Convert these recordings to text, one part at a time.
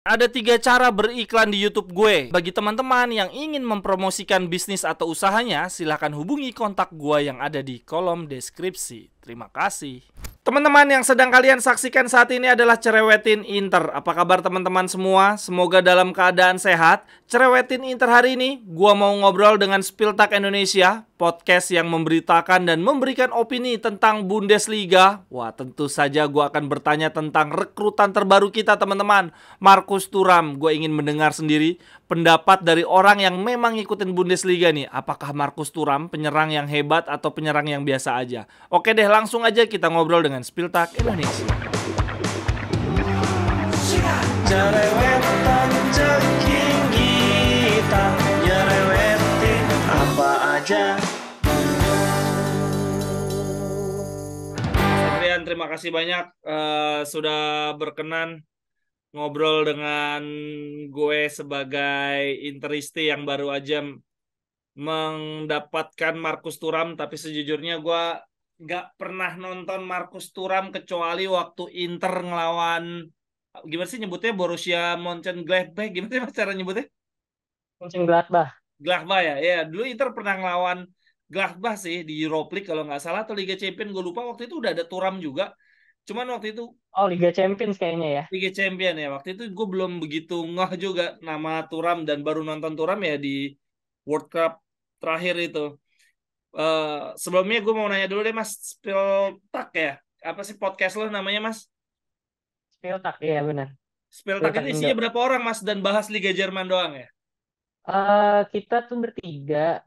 Ada 3 cara beriklan di YouTube gue. Bagi teman-teman yang ingin mempromosikan bisnis atau usahanya, silahkan hubungi kontak gue yang ada di kolom deskripsi. Terima kasih. Teman-teman yang sedang kalian saksikan saat ini adalah Cerewetin Inter. Apa kabar teman-teman semua? Semoga dalam keadaan sehat. Cerewetin Inter hari ini, gua mau ngobrol dengan Spiltak Indonesia, podcast yang memberitakan dan memberikan opini tentang Bundesliga. Wah, tentu saja gua akan bertanya tentang rekrutan terbaru kita teman-teman, Markus Thuram. Gue ingin mendengar sendiri pendapat dari orang yang memang ngikutin Bundesliga nih. Apakah Markus Thuram penyerang yang hebat atau penyerang yang biasa aja? Oke deh, langsung aja kita ngobrol dengan Spiltak Indonesia. Cerewetan ceking kita, nyerewetin apa aja. Adrian, terima kasih banyak sudah berkenan ngobrol dengan gue sebagai interisti yang baru aja mendapatkan Markus Thuram, tapi sejujurnya gue nggak pernah nonton Markus Thuram kecuali waktu Inter ngelawan, gimana sih nyebutnya, Borussia Mönchengladbach, gimana sih mas cara nyebutnya? Mönchengladbach. Gladbach ya, ya dulu Inter pernah ngelawan Gladbach sih di Europa League kalau nggak salah, atau Liga Champions gue lupa. Waktu itu udah ada Thuram juga, cuman waktu itu Oh, Liga Champions kayaknya ya. Liga Champion ya. Waktu itu gue belum begitu ngeh juga nama Thuram, dan baru nonton Thuram ya di World Cup terakhir itu. Sebelumnya gue mau nanya dulu deh Mas, Spiltak ya. Apa sih podcast lo namanya Mas? Spiltak, iya benar. Spiltak Spiltak itu Indo. isinya berapa orang Mas, dan bahas Liga Jerman doang ya? Kita tuh bertiga,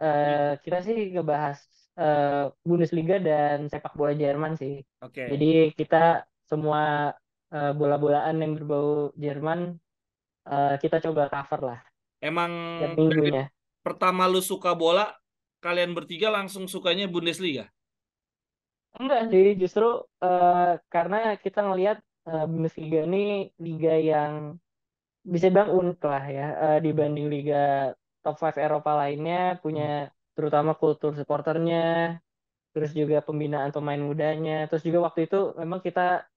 kita sih ngebahas eh, Bundesliga dan sepak bola Jerman sih. Oke. Jadi kita semua bola-bolaan yang berbau Jerman kita coba cover lah Emang tiap dari minggunya. pertama lu suka bola, kalian bertiga langsung sukanya Bundesliga? Enggak sih, justru karena kita ngelihat Bundesliga ini liga yang bisa bilang unik lah ya, dibanding liga top 5 Eropa lainnya, punya terutama kultur supporternya, terus juga pembinaan pemain mudanya, terus juga waktu itu memang kita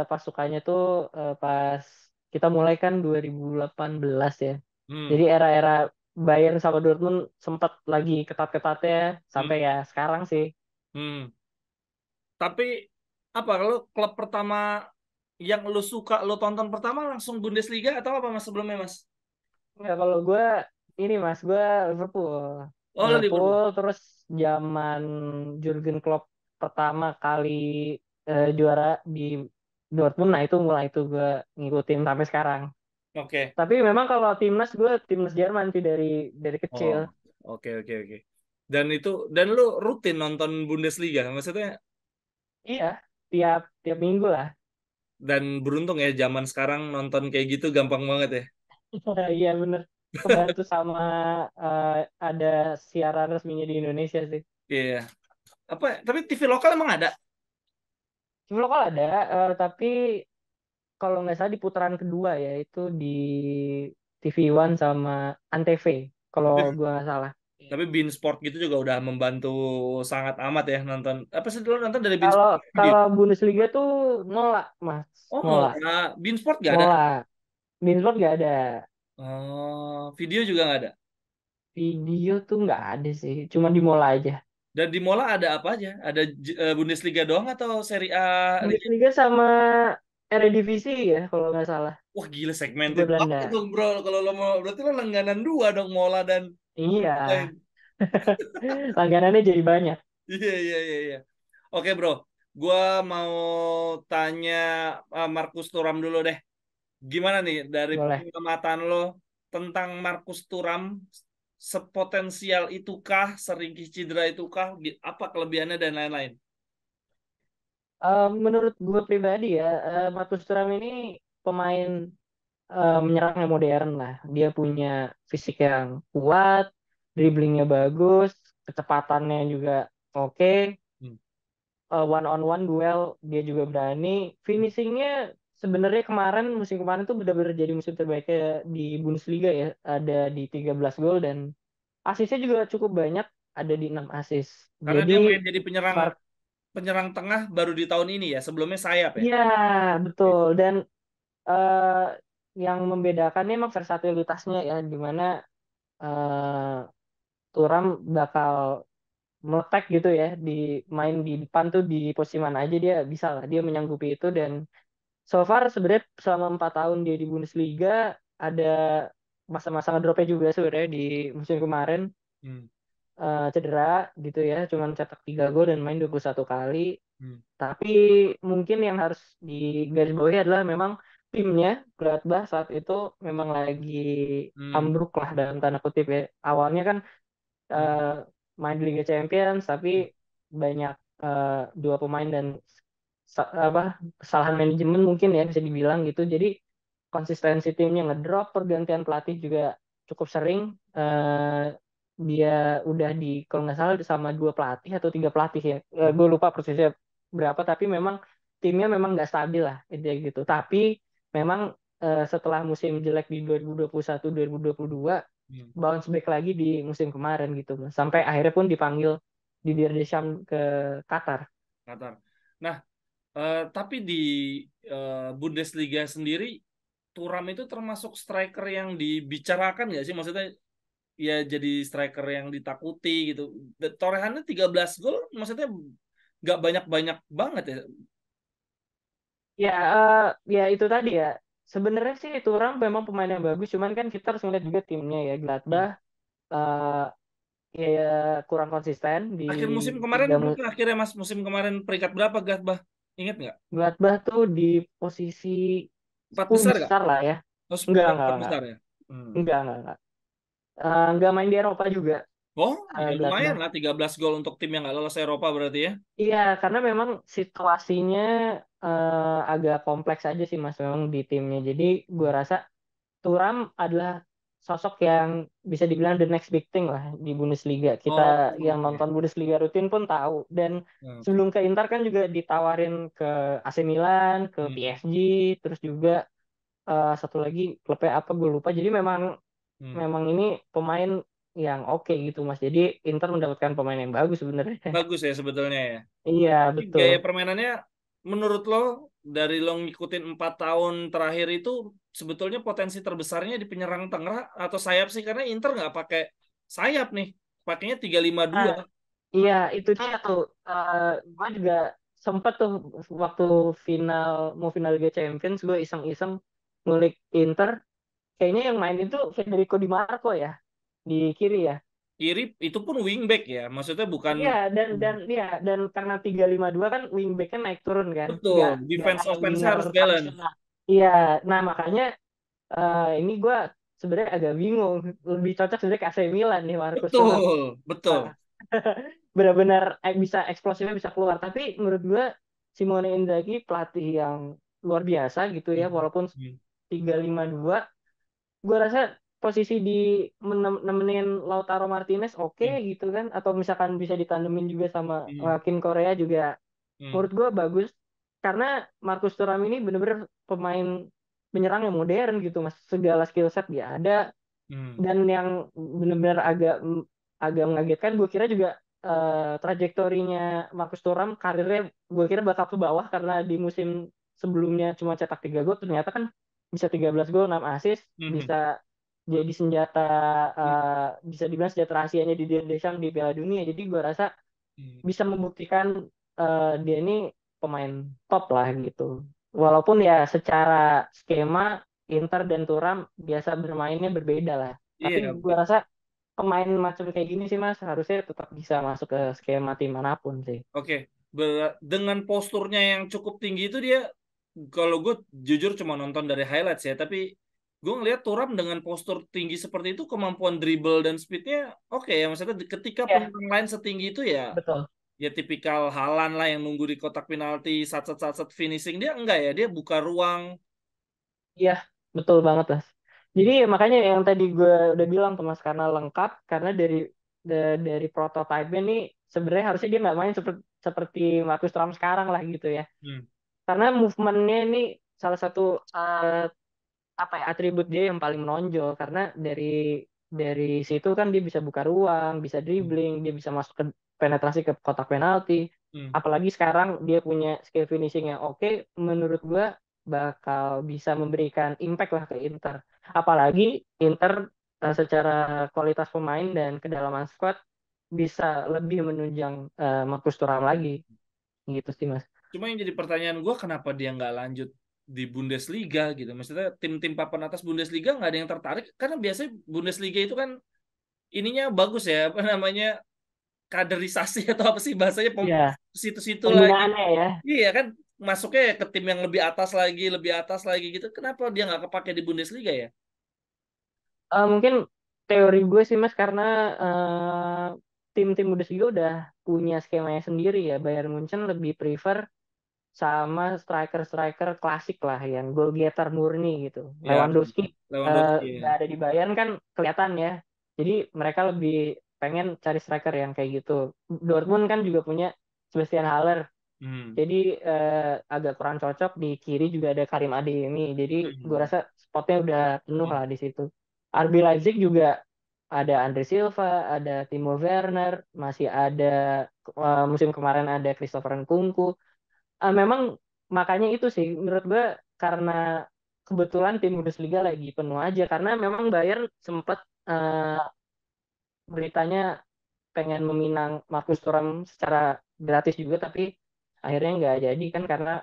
pas sukanya tuh pas kita mulai kan 2018 ya, Hmm. jadi era-era Bayern sama Dortmund sempat lagi ketat-ketatnya sampai Hmm. ya sekarang sih. Hmm. Tapi apa kalau klub pertama yang lu suka, lu tonton pertama langsung Bundesliga atau apa Mas sebelumnya Mas? Nggak, kalau gue ini mas, gue Liverpool. Oh, lu Liverpool Liverpool. terus zaman Jurgen Klopp pertama kali juara di Dortmund, nah itu mulai itu gue ngikutin sampai sekarang. Oke. Tapi memang kalau timnas, gue timnas Jerman sih dari kecil. Oh, oke oke oke. Dan itu, dan lu rutin nonton Bundesliga maksudnya, Iya, tiap tiap minggu lah. dan beruntung ya zaman sekarang nonton kayak gitu gampang banget ya. Iya bener. Kebantu sama eh, ada siaran resminya di Indonesia sih. Iya. Apa? Tapi TV lokal emang ada? Cuma lokal ada, tapi kalau nggak salah di putaran kedua ya itu di TV One sama Antv kalau Tapi gua nggak salah. tapi Bein Sport gitu juga udah membantu sangat amat ya nonton. Apa sih dulu nonton dari Bein Kalau Sport video? kalau Bundesliga tuh nolak mas, Oh, nolak, nggak. Bein Sport nggak ada? nolak. Binsport nggak ada, Oh, video juga nggak ada. video tuh nggak ada sih, cuma di Mola aja. Dan di Mola ada apa aja? Ada Bundesliga doang atau Serie A, Liga? Bundesliga sama Eredivisie ya kalau nggak salah, Wah gila, Liga segmented banget Belanda. dong bro. Kalau lo mau, berarti lo langganan dua dong, Mola dan Iya, lain. langganannya jadi banyak. Iya iya iya iya. Oke bro, gua mau tanya Markus Thuram dulu deh. Gimana nih dari Boleh. pengamatan lo tentang Markus Thuram? Sepotensial itukah, seringkih cedera itukah, apa kelebihannya dan lain-lain? Menurut gue pribadi ya, Marcus Thuram ini pemain menyerang yang modern lah. Dia punya fisik yang kuat, dribblingnya bagus, kecepatannya juga oke, Hmm. one on one duel dia juga berani. Finishingnya sebenarnya musim kemarin tuh benar-benar jadi musim terbaiknya di Bundesliga ya. Ada di 13 gol dan asisnya juga cukup banyak, ada di 6 asis. Karena Jadi dia main jadi penyerang Mar- penyerang tengah baru di tahun ini ya. Sebelumnya sayap ya. iya betul, dan eh, yang membedakan ini emang versatilitasnya ya, dimana eh, Thuram bakal meletek gitu ya, di main di depan tuh di posisi mana aja dia bisa lah, dia menyanggupi itu. Dan so far sebenarnya selama 4 tahun dia di Bundesliga ada masa-masa ngedropnya juga sebenarnya di musim kemarin, Hmm. cedera gitu ya, cuman cetak 3 gol dan main 21 kali. Hmm. Tapi mungkin yang harus digarisbawahi adalah memang timnya Gladbach saat itu memang lagi Hmm. ambruk lah dalam tanda kutip ya. Awalnya kan Hmm. eh, main di Liga Champions, tapi banyak dua pemain dan apa kesalahan manajemen mungkin ya bisa dibilang gitu. Jadi konsistensi timnya ngedrop, pergantian pelatih juga cukup sering. Dia udah di kalau nggak salah sama 2 pelatih atau 3 pelatih ya. Gue lupa persisnya berapa, tapi memang timnya memang nggak stabil lah intinya gitu. Tapi memang setelah musim jelek di 2021 2022 Hmm. bounce back lagi di musim kemarin gitu Mas. Sampai akhirnya pun dipanggil Didier Deschamps ke Qatar. Qatar. Nah, tapi di Bundesliga sendiri, Thuram itu termasuk striker yang dibicarakan nggak sih? Maksudnya ya jadi striker yang ditakuti gitu. Torehannya 13 gol, maksudnya nggak banyak-banyak banget ya. Ya, ya itu tadi ya. Sebenarnya sih Thuram memang pemain yang bagus, cuman kan kita harus melihat juga timnya ya. Hmm. Gladbach eh ya kurang konsisten di Akhir musim kemarin tiga berapa akhirnya Mas? Musim kemarin peringkat berapa Gladbach? Ingat nggak? Gladbach tuh di posisi Empat 10 besar nggak? besar lah ya. Oh, Enggak, empat, enggak, empat enggak. besar ya? Hmm. Enggak. Enggak main di Eropa juga Oh, ya lumayan Gladbach. lah 13 gol untuk tim yang nggak lolos Eropa berarti ya. Iya, karena memang situasinya agak kompleks aja sih Mas memang di timnya. Jadi gue rasa Thuram adalah sosok yang bisa dibilang the next big thing lah di Bundesliga. Kita Oh, yang oke. nonton Bundesliga rutin pun tahu. Dan Oke. sebelum ke Inter kan juga ditawarin ke AC Milan, ke Hmm. PSG, terus juga satu lagi klubnya apa gue lupa. Jadi memang Hmm. memang ini pemain yang oke gitu Mas. Jadi Inter mendapatkan pemain yang bagus sebenarnya. Bagus ya sebetulnya ya. Iya, Tapi betul. gaya permainannya menurut lo dari lo ngikutin 4 tahun terakhir itu sebetulnya potensi terbesarnya di penyerang tengah atau sayap sih karena Inter nggak pakai sayap nih, pakainya 3-5-2. Nah, iya, itu dia tuh. Gue juga sempet tuh waktu mau final Liga Champions, gue iseng-iseng ngulik Inter. Kayaknya yang main itu Federico Di Marco ya, di kiri ya. Kiri itu pun wingback ya, maksudnya bukan. Iya, dan karena 3-5-2 kan wingbacknya naik turun kan, Betul, nggak defense kayak offense winger harus balance. tradisional. Iya, nah makanya ini gue sebenarnya agak bingung. Lebih cocok sebenarnya ke AC Milan nih Marcus Thuram. Betul, betul. Benar-benar bisa eksplosifnya bisa keluar. Tapi menurut gue Simone Inzaghi pelatih yang luar biasa gitu ya, Hmm. walaupun Hmm. 3-5-2, gue rasa posisi di nemenin Lautaro Martinez oke Hmm. gitu kan, atau misalkan bisa ditandemin juga sama Hmm. Kim Korea juga Hmm. menurut gue bagus, karena Marcus Thuram ini bener-bener pemain penyerang yang modern gitu Mas, segala skill set dia ada. Hmm. Dan yang benar-benar agak mengagetkan, gue kira juga trajektorinya Marcus Thuram karirnya gue kira bakal ke bawah, karena di musim sebelumnya cuma cetak 3 gol, ternyata kan bisa 13 gol 6 assist, Hmm. bisa jadi senjata, Hmm. bisa dibilang senjata rahasianya di Deschamps di Piala Dunia. Jadi gue rasa Hmm. bisa membuktikan dia ini pemain top lah gitu. Walaupun ya secara skema Inter dan Thuram biasa bermainnya berbeda lah. Tapi Iya, gua rasa pemain macam kayak gini sih Mas harusnya tetap bisa masuk ke skema tim manapun sih. oke. Dengan posturnya yang cukup tinggi itu dia, kalau gue jujur cuma nonton dari highlights ya, tapi gue ngelihat Thuram dengan postur tinggi seperti itu, kemampuan dribble dan speednya oke ya. Maksudnya ketika Ya, penyerang lain setinggi itu ya, betul. ya tipikal Haaland lah yang nunggu di kotak penalti, sat finishing dia enggak ya, dia buka ruang. Iya, betul banget Mas. Jadi makanya yang tadi gue udah bilang tuh Mas, karena lengkap, karena dari prototipe nih sebenarnya harusnya dia nggak main seperti Marcus Thuram sekarang lah gitu ya. Hmm. Karena movementnya ini salah satu apa ya, atribut dia yang paling menonjol, karena dari situ kan dia bisa buka ruang, bisa Hmm. dribbling, dia bisa masuk ke penetrasi ke kotak penalti. Hmm. Apalagi sekarang dia punya skill finishing yang oke, menurut gua bakal bisa memberikan impact lah ke Inter. Apalagi Inter secara kualitas pemain dan kedalaman squad bisa lebih menunjang Marcus Thuram lagi gitu sih Mas. Cuma yang jadi pertanyaan gue kenapa dia nggak lanjut di Bundesliga gitu. Maksudnya tim-tim papan atas Bundesliga nggak ada yang tertarik karena biasanya Bundesliga itu kan ininya bagus ya, apa namanya, kaderisasi atau apa sih bahasanya, Ya, situ-situ lagi. pembinaannya ya. Iya kan, masuknya ya ke tim yang lebih atas lagi gitu. Kenapa dia nggak kepake di Bundesliga ya? Mungkin teori gue sih Mas karena eh, tim-tim Bundesliga udah punya skemanya sendiri ya. Bayern Munchen lebih prefer sama striker-striker klasik lah yang goal getter murni gitu. Ya, Lewandowski Lewandowski nggak ya. ada di Bayern kan kelihatan ya. Jadi mereka lebih pengen cari striker yang kayak gitu. Dortmund kan juga punya Sebastian Haller. Hmm. Jadi agak kurang cocok di kiri juga ada Karim Adeyemi. Jadi gue Hmm. rasa spotnya udah penuh Hmm. lah di situ. RB Leipzig juga ada Andre Silva, ada Timo Werner, masih ada musim kemarin ada Christopher Nkunku. Memang makanya itu sih menurut gue karena kebetulan tim Bundesliga lagi penuh aja karena memang Bayern sempat beritanya pengen meminang Marcus Thuram secara gratis juga tapi akhirnya nggak jadi kan karena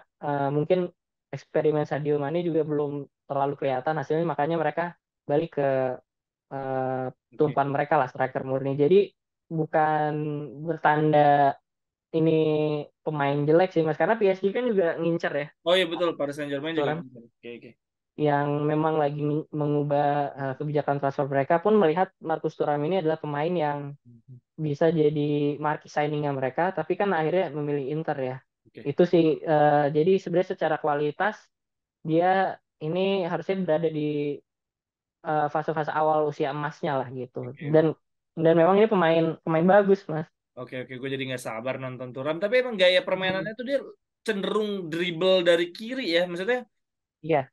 mungkin eksperimen Sadio Mane juga belum terlalu kelihatan hasilnya makanya mereka balik ke eh, Oke. tumpuan mereka lah striker murni jadi bukan bertanda ini pemain jelek sih mas karena PSG kan juga ngincer ya Oh iya betul, Paris Saint-Germain juga. Thuram Oke, oke. yang memang lagi mengubah kebijakan transfer mereka pun melihat Marcus Thuram ini adalah pemain yang bisa jadi marquee signingnya mereka, tapi kan akhirnya memilih Inter ya. Oke. Itu sih, jadi sebenarnya secara kualitas dia ini harusnya berada di fase-fase awal usia emasnya lah gitu. Oke. Dan memang ini pemain pemain bagus mas. Oke, oke, gue jadi nggak sabar nonton Turam. Tapi emang gaya permainannya tuh dia cenderung dribble dari kiri ya. Maksudnya Iya,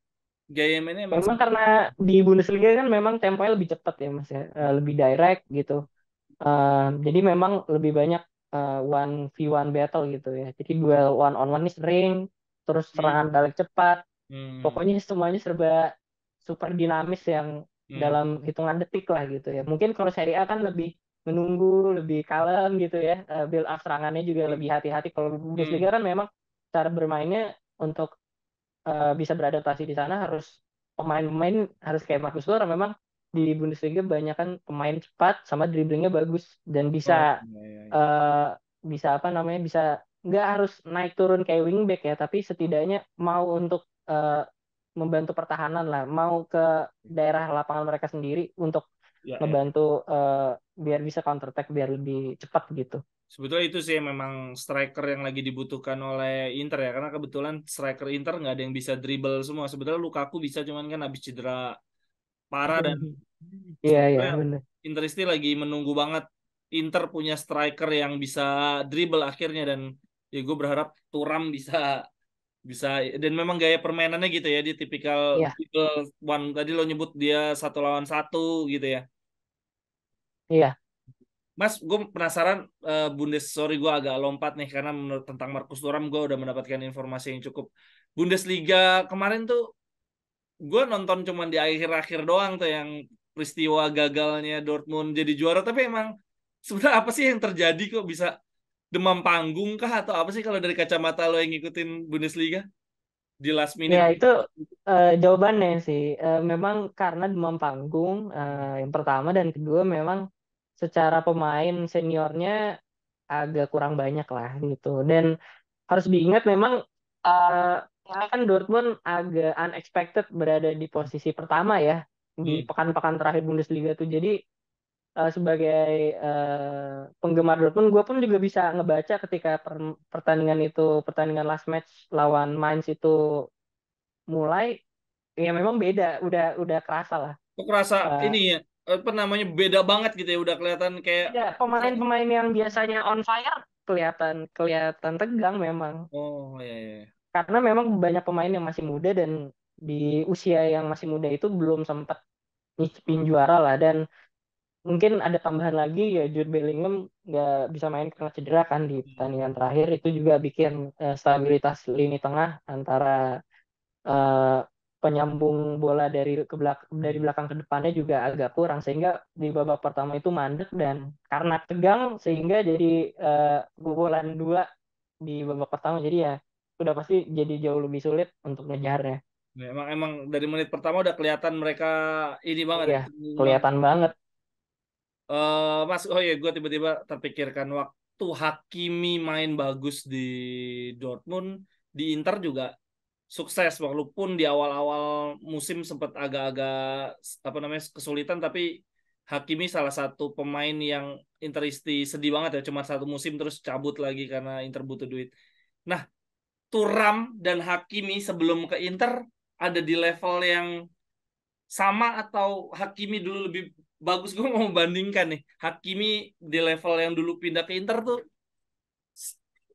gaya mainnya emang memang karena di Bundesliga kan memang temponya lebih cepat ya mas ya, lebih direct gitu. Jadi memang lebih banyak one v one battle gitu ya. Jadi duel one on one ini sering, terus serangan hmm, balik cepat. hmm, Pokoknya semuanya serba super dinamis yang hmm, dalam hitungan detik lah gitu ya. Mungkin kalau Serie A kan lebih menunggu, lebih kalem gitu ya. Build up serangannya juga hmm, lebih hati-hati. Kalau Bundesliga hmm. kan memang cara bermainnya untuk bisa beradaptasi di sana harus pemain-pemain harus kayak Marcus Thuram memang di Bundesliga banyak kan pemain cepat sama dribblingnya bagus dan bisa Oh, iya, iya, iya. eh, bisa apa namanya bisa nggak harus naik turun kayak wingback ya tapi setidaknya mau untuk eh, membantu pertahanan lah mau ke daerah lapangan mereka sendiri untuk Ya, ya. ngebantu biar bisa counter attack biar lebih cepat gitu. Sebetulnya itu sih yang memang striker yang lagi dibutuhkan oleh Inter ya. Karena kebetulan striker Inter nggak ada yang bisa dribble semua. Sebetulnya Lukaku bisa, cuman kan habis cedera parah. Dan Iya iya sebetulnya benar. Interisti lagi menunggu banget Inter punya striker yang bisa dribble akhirnya. Dan ya gue berharap Thuram bisa bisa dan memang gaya permainannya gitu ya, di tipikal Iya dribble one, tadi lo nyebut dia satu lawan satu gitu ya. iya Mas, gue penasaran, sorry gue agak lompat nih karena menurut tentang Marcus Thuram gue udah mendapatkan informasi yang cukup. Bundesliga kemarin tuh gue nonton cuman di akhir-akhir doang tuh yang peristiwa gagalnya Dortmund jadi juara. Tapi emang sebenarnya apa sih yang terjadi, kok bisa demam panggung kah atau apa sih kalau dari kacamata lo yang ngikutin Bundesliga di last ya minute? itu jawabannya sih. Memang karena demam panggung yang pertama dan kedua memang secara pemain seniornya agak kurang banyak lah gitu. Dan harus diingat memang eh, ini kan Dortmund agak unexpected berada di posisi pertama ya di Hmm. pekan-pekan terakhir Bundesliga tuh. Jadi sebagai penggemar Dortmund, gue pun juga bisa ngebaca ketika pertandingan itu pertandingan last match lawan Mainz itu mulai ya memang beda udah kerasa lah. Kok kerasa Eh, ini ya, apa namanya, beda banget gitu ya, udah kelihatan kayak. Beda pemain-pemain yang biasanya on fire kelihatan kelihatan tegang memang Oh ya, ya, ya. karena memang banyak pemain yang masih muda dan di usia yang masih muda itu belum sempat nyicipin juara lah dan mungkin ada tambahan lagi ya Jude Bellingham nggak bisa main karena cedera kan di pertandingan terakhir itu juga bikin stabilitas lini tengah antara eh, penyambung bola dari belakang ke depannya juga agak kurang sehingga di babak pertama itu mandek dan karena tegang sehingga jadi kebobolan dua di babak pertama jadi ya udah pasti jadi jauh lebih sulit untuk ngejarnya. Ya, emang dari menit pertama udah kelihatan mereka ini banget ya, Iya, cengeng banget. kelihatan banget. Mas, oh ya, gue tiba-tiba terpikirkan waktu Hakimi main bagus di Dortmund, di Inter juga sukses walaupun di awal-awal musim sempat agak-agak apa namanya kesulitan, tapi Hakimi salah satu pemain yang Interisti sedih banget ya, cuma satu musim terus cabut lagi karena Inter butuh duit. Nah, Thuram dan Hakimi sebelum ke Inter ada di level yang sama atau Hakimi dulu lebih bagus? Gue mau membandingkan nih Hakimi di level yang dulu pindah ke Inter tuh,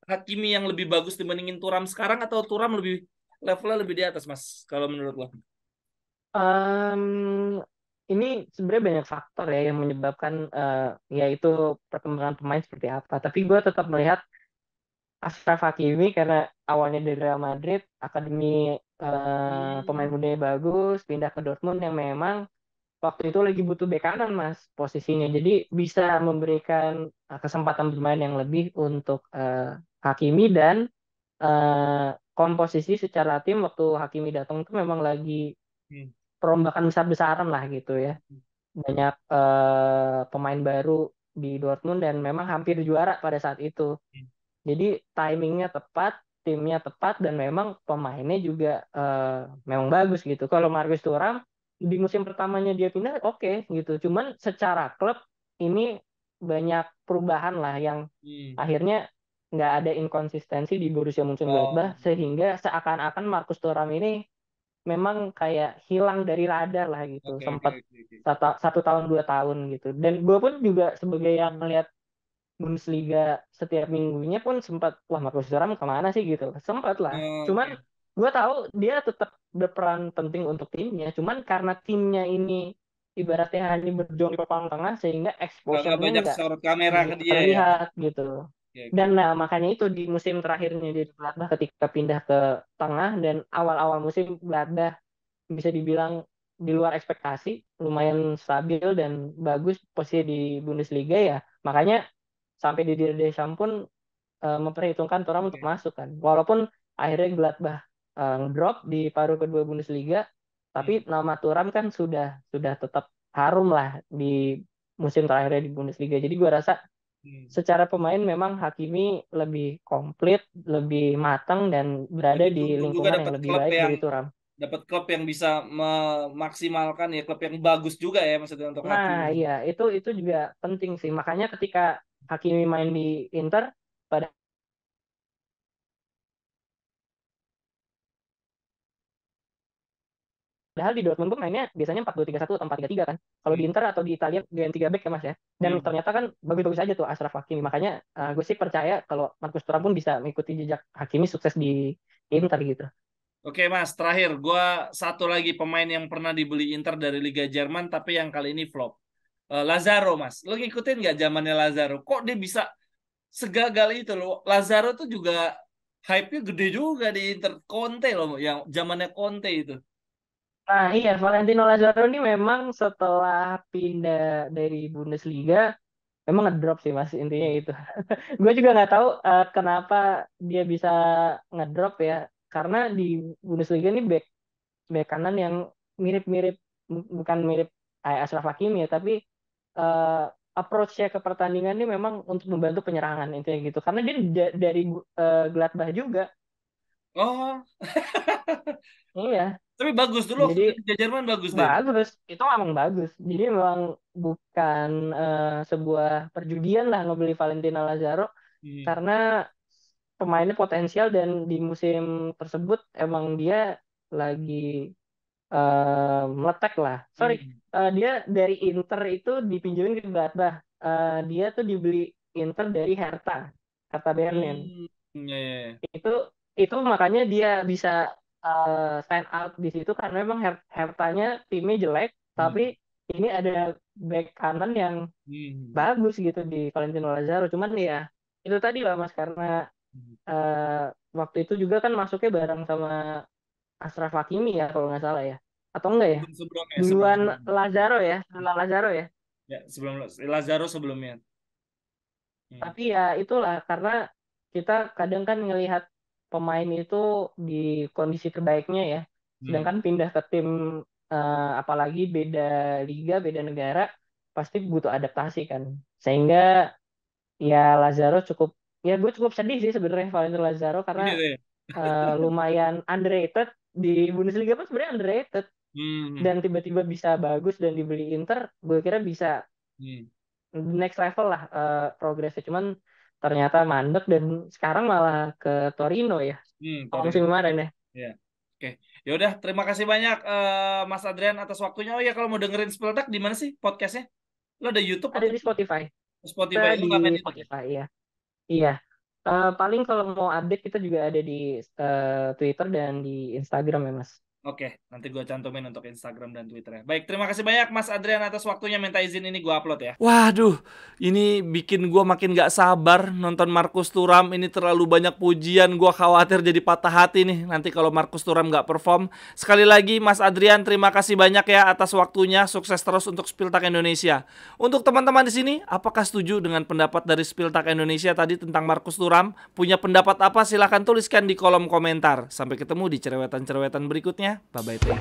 Hakimi yang lebih bagus dibandingin Thuram sekarang atau Thuram lebih levelnya lebih di atas, Mas, kalau menurut lo? Em, ini sebenarnya banyak faktor ya yang menyebabkan yaitu perkembangan pemain seperti apa. Tapi gue tetap melihat Achraf Hakimi karena awalnya dari Real Madrid, akademi pemain Hmm. mudanya bagus, pindah ke Dortmund yang memang waktu itu lagi butuh bek kanan mas posisinya. Jadi bisa memberikan kesempatan bermain yang lebih untuk Hakimi dan komposisi secara tim waktu Hakimi datang itu memang lagi Hmm. perombakan besar-besaran lah gitu ya. Banyak pemain baru di Dortmund dan memang hampir juara pada saat itu. Jadi timingnya tepat, timnya tepat, dan memang pemainnya juga memang bagus gitu. Kalau Marcus Thuram di musim pertamanya dia pindah, oke gitu. Cuman secara klub ini banyak perubahan lah yang Hmm. akhirnya nggak ada inkonsistensi di Borussia Oh, Mönchengladbach sehingga seakan-akan Marcus Thuram ini memang kayak hilang dari radar lah gitu. oke oke Sempat oke oke. 1 tahun 2 tahun gitu. Dan gue pun juga sebagai yang melihat Bundesliga setiap minggunya pun sempat wah Marcus Thuram kemana sih gitu sempat lah cuman Oke. gue tahu dia tetap berperan penting untuk timnya cuman karena timnya ini ibaratnya hanya berjuang di papan tengah sehingga Nggak exposure-nya banyak nggak sorot kamera ke begitu dia ya. terlihat gitu Oke dan oke. nah makanya itu di musim terakhirnya di Gladbach ketika pindah ke tengah dan awal-awal musim Gladbach bisa dibilang di luar ekspektasi lumayan stabil dan bagus posisi di Bundesliga ya makanya sampai di Deschamps pun memperhitungkan Thuram untuk Oke. masuk kan. Walaupun akhirnya Gladbach drop di paruh kedua Bundesliga, tapi Hmm. nama Thuram kan sudah tetap harum lah di musim terakhirnya di Bundesliga. Jadi gue rasa Hmm. secara pemain memang Hakimi lebih komplit, lebih matang dan berada Lagi di beruntung juga lingkungan yang dapat lebih klub baik yang dari Thuram. bisa memaksimalkan ya, klub yang bagus juga ya maksudnya untuk Nah, Hakimi. iya itu juga penting sih. Makanya ketika Hakimi main di Inter pada Padahal di Dortmund pun mainnya biasanya 4-2-3-1 atau 4-3-3 kan. Kalau di Hmm. Inter atau di Italia dengan 3 back ya Mas ya. Dan Hmm. ternyata kan bagus-bagus aja tuh Achraf Hakimi. Makanya gue sih percaya kalau Marcus Thuram pun bisa mengikuti jejak Hakimi sukses di Inter gitu. Oke Mas, terakhir gua satu lagi pemain yang pernah dibeli Inter dari Liga Jerman tapi yang kali ini flop. Lazaro Mas, lo ngikutin nggak zamannya Lazaro? Kok dia bisa segagal itu loh? Lazaro tuh juga hype-nya gede juga di Inter. Conte loh, yang zamannya Conte itu. Nah iya Valentino Lazaro ini memang setelah pindah dari Bundesliga memang ngedrop sih Mas intinya Hmm. itu. Gue juga nggak tahu kenapa dia bisa ngedrop ya. Karena di Bundesliga ini back kanan yang mirip-mirip bukan mirip kayak Achraf Hakimi ya tapi eh, approach-nya ke pertandingan ini memang untuk membantu penyerangan intinya gitu karena dia dari Gladbach juga Oh, iya tapi bagus dulu waktu jadi di Liga Jerman bagus deh. bagus itu memang bagus jadi memang bukan sebuah perjudian lah ngebeli Valentina Lazaro Hmm. karena pemainnya potensial dan di musim tersebut emang dia lagi meletek lah. Sorry, Hmm. dia dari Inter itu dipinjemin ke Gladbach. Dia tuh dibeli Inter dari Hertha Berlin. Hmm. Ya, ya, ya. Itu itu makanya dia bisa stand out di situ karena memang Hertha-nya timnya jelek, tapi Hmm. ini ada back kanan yang Hmm. bagus gitu di Valentino Lazaro. Cuman ya itu tadi lah Mas karena Hmm. waktu itu juga kan masuknya bareng sama Ashraf Hakimi ya kalau nggak salah ya. Atau enggak ya? Sebelumnya, Duluan Lazaro ya, duluan Lazaro ya. ya, sebelum Lazaro sebelumnya. Tapi ya itulah karena kita kadang kan ngelihat pemain itu di kondisi terbaiknya ya. Hmm. Sedangkan pindah ke tim apalagi beda liga, beda negara pasti butuh adaptasi kan. Sehingga ya Lazaro cukup ya gue cukup sedih sih sebenarnya Valentino Lazaro karena Gitu ya. lumayan underrated di Bundesliga pun sebenarnya underrated Hmm. dan tiba-tiba bisa bagus dan dibeli Inter, gue kira bisa Hmm. next level lah progresnya. Cuman ternyata mandek dan sekarang malah ke Torino ya. Kalau musim Torino. kemarin ya. Ya. Oke. Ya udah, terima kasih banyak Mas Adrian atas waktunya. Oh ya, kalau mau dengerin Spiltak di mana sih podcastnya? Lo ada YouTube Ada atau di Spotify. Spotify? Kita Lo di nggak main YouTube ya? Spotify ya. Iya. Paling kalau mau update kita juga ada di Twitter dan di Instagram ya Mas. Oke, nanti gue cantumin untuk Instagram dan Twitter ya. Baik, terima kasih banyak Mas Adrian atas waktunya. Minta izin ini gue upload ya. Waduh, ini bikin gue makin gak sabar nonton Marcus Thuram. Ini terlalu banyak pujian. Gue khawatir jadi patah hati nih nanti kalau Marcus Thuram gak perform. Sekali lagi Mas Adrian, terima kasih banyak ya atas waktunya. Sukses terus untuk Spiltak Indonesia. Untuk teman-teman di sini, apakah setuju dengan pendapat dari Spiltak Indonesia tadi tentang Marcus Thuram? Punya pendapat apa? Silahkan tuliskan di kolom komentar. Sampai ketemu di cerewetan-cerewetan berikutnya. Bye-bye.